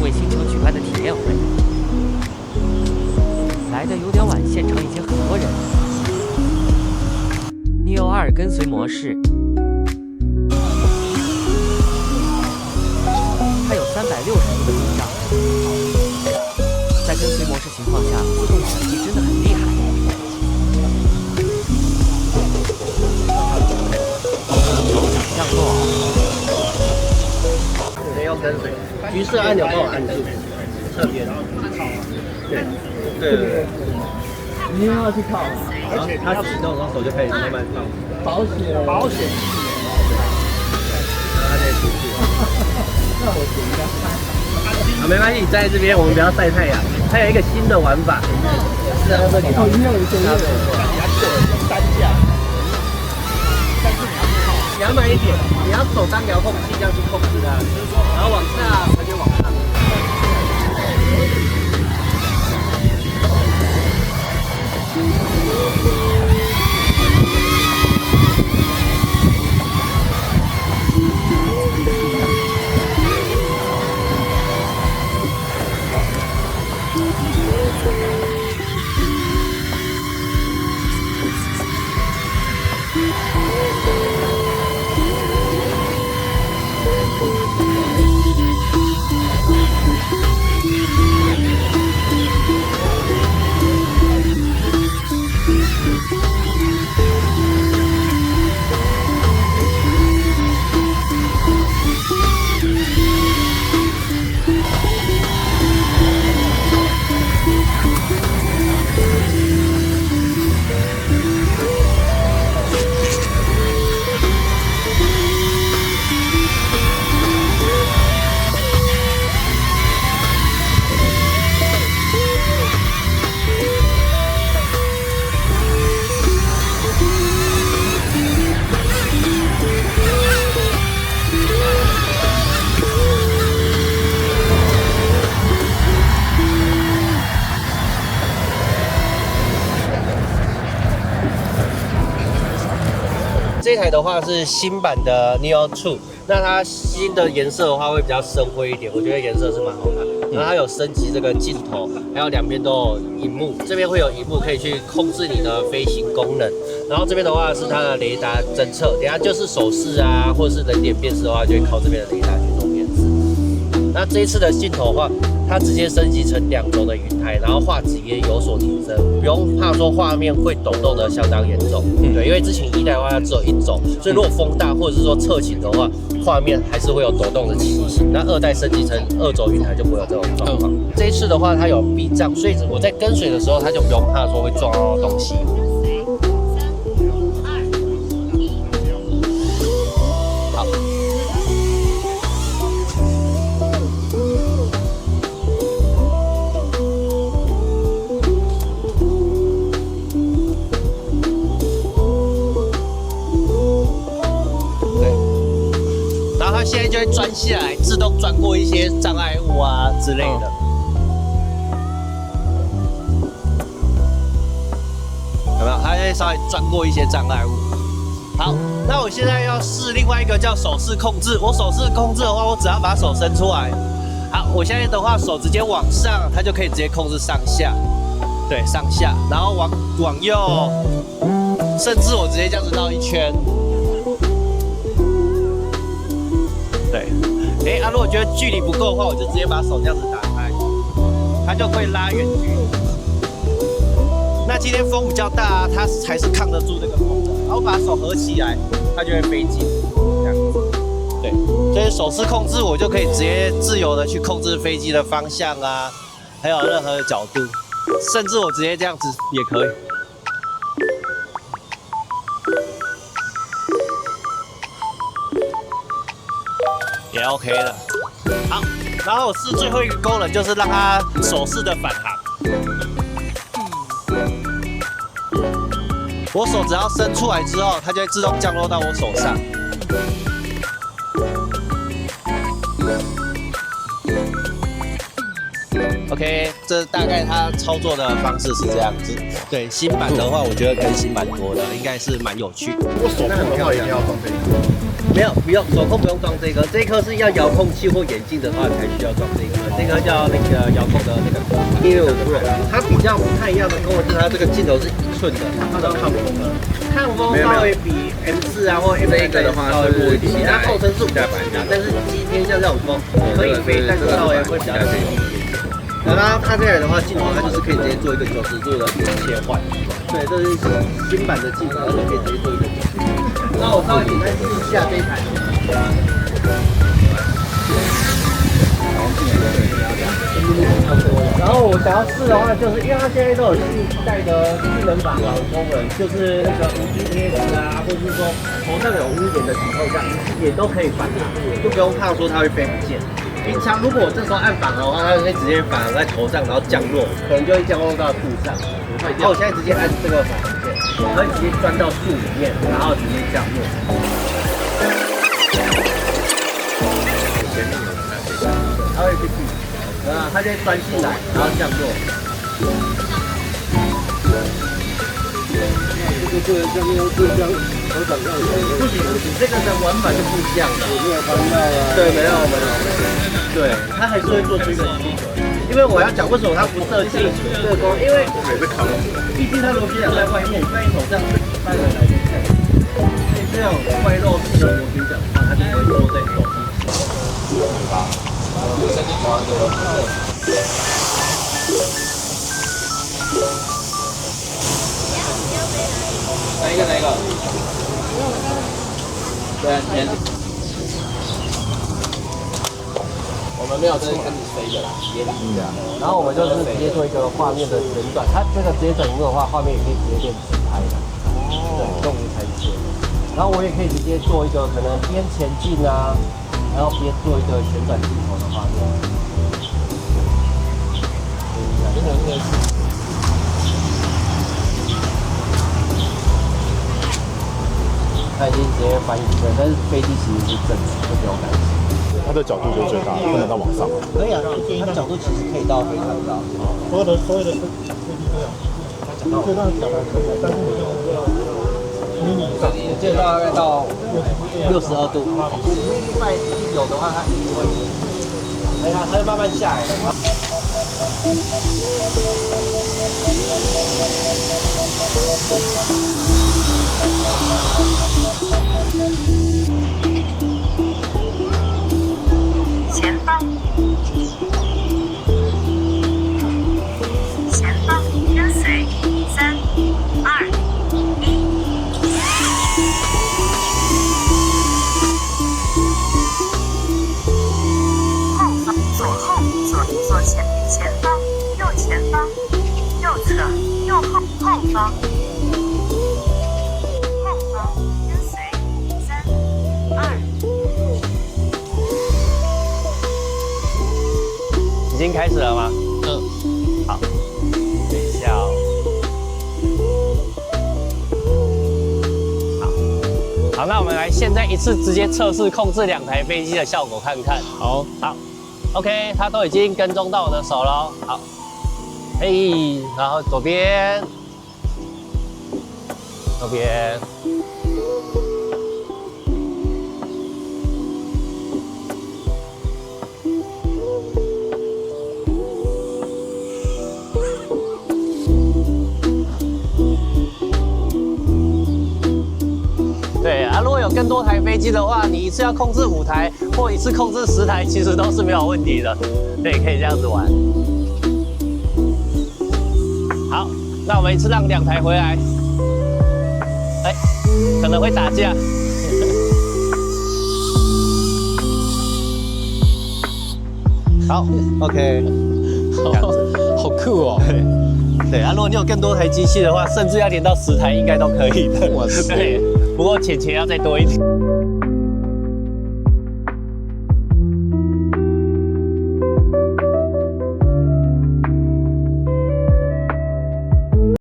为新城举办的体验会。来的有点晚，现场已经很多人。Neo 2跟随模式，它有360度的屏障，在跟随模式情况下，自动闪避真的很厉害。手掌降落。 要跟随，橘色按钮帮我按住，侧边。对。一定要去靠，而且它启动，然后手就可以慢慢放。保险。然后它可以出去。那我选一下。啊，没关系，你在这边我们不要晒太阳。它有一个新的玩法，是在这里。哦，你有一个。单架。你要慢一点，你要手当遥控器这样去控制它，然后往下，它就往上。这台的话是新版的 Neo 2，那它新的颜色的话会比较深灰一点，我觉得颜色是蛮好看的。然后它有升级这个镜头，还有两边都有荧幕，这边会有荧幕可以去控制你的飞行功能。然后这边的话是它的雷达侦测，等下就是手势啊，或者是人脸辨识的话，就会靠这边的雷达去做辨识。那这一次的镜头的话，它直接升级成2轴的云台，然后画质也有所提升，不用怕说画面会抖动的相当严重。对，因为之前1代的话它只有1轴，所以如果风大或者是说侧倾的话，画面还是会有抖动的情形。那2代升级成2轴云台就不会有这种状况。这一次的话，它有避障，所以我在跟随的时候，它就不用怕说会撞到东西。好。现在就会钻下来，自动钻过一些障碍物啊之类的。有没有？它会稍微钻过一些障碍物。好，那我现在要试另外一个叫手势控制。我手势控制的话，我只要把手伸出来。好，我现在的话手直接往上，它就可以直接控制上下。对，上下，然后往右，甚至我直接这样子绕一圈。对，如果觉得距离不够的话，我就直接把手这样子打开，它就会拉远距离。那今天风比较大，它还是抗得住这个风的。然后把手合起来，它就会飞进，这样子。对，所以手势控制我就可以直接自由的去控制飞机的方向啊，还有任何的角度，甚至我直接这样子也可以。也 OK 了。好，然后我试最后一个功能，就是让它手势的返航。我手只要伸出来之后，它就会自动降落到我手上。OK， 这大概它操作的方式是这样子。对，新版的话，我觉得更新蛮多的，应该是蛮有趣。我手不能跳，一定要放这里。没有，不用手控不用装这个，这一颗是要遥控器或眼镜的话才需要装这一颗。这个叫那个遥控的那个165 Pro， 它比较不太一样的功能就是它这个镜头是1寸的，它的抗风的，抗风稍微比 M4啊或 M3 这个的话稍微弱一点，它号称是5代版的，但是今天像这种风可以飞，但是稍微会比较轻一点。然后它这来的话，镜头它就是可以直接做一个90度的切换。对，这是新版的镜头，它就可以直接做一个90度。那我稍微简单试一下这一台。然后我想要试的话，就是因为它现在都有新一代的智能导航功能，就是那个无 GPS 啊，或者是说头上有污点的情况下，也都可以反航，就不用怕说它会飞不见。平常如果我这时候按反航的话，它会直接反航在头上，然后降落，可能就会降落到树上。然后我现在直接按这个反航键，可以直接钻到树里面，然后直接降落。它会去，它就会钻进来，然后降落。不行，这个的玩法就不一样了。没有翻到啊？对，没有。对，它还是会做出一个区隔。因为我要讲为什么它不设计这个功能，因为毕竟它螺旋桨在外面，在你手上是翻回来的。所以这种外露式的螺旋桨的话，它就不会落在手上。哪一个？对，我们没有在跟你飞的啦，然后我们就是直接做一个画面的旋转，它这个直接转荧幕的话，画面也可以直接变直拍的，对，动无裁切。然后我也可以直接做一个可能边前进啊，然后边做一个旋转镜头的画面。它已经直接翻一圈，但是飞机其实是正直，就不用担心。它的角度就最大，不能到往上。可以啊，它角度其实可以到非常高。所有的飞机都有，最大的角度可以，但是你就迷你以上，我记得大概到62度。快有的话，它一定会，哎呀，它就慢慢下来了。前方跟随3、2、1。左前方，右前方，右侧，右后方，跟随3、2。已经开始了吗？好，等一下哦。好，那我们来现在一次直接测试控制2台飞机的效果看看。好，OK， 它都已经跟踪到我的手了。好，嘿，然后左边，右边。对啊，如果有更多台飞机的话，你一次要控制5台，或一次控制10台，其实都是没有问题的。对，可以这样子玩。好，那我们一次让2台回来。哎，可能会打架。好 ，OK， 好酷哦。对啊，如果你有更多台机器的话，甚至要连到10台应该都可以的。哇塞！对，不过钱要再多一点。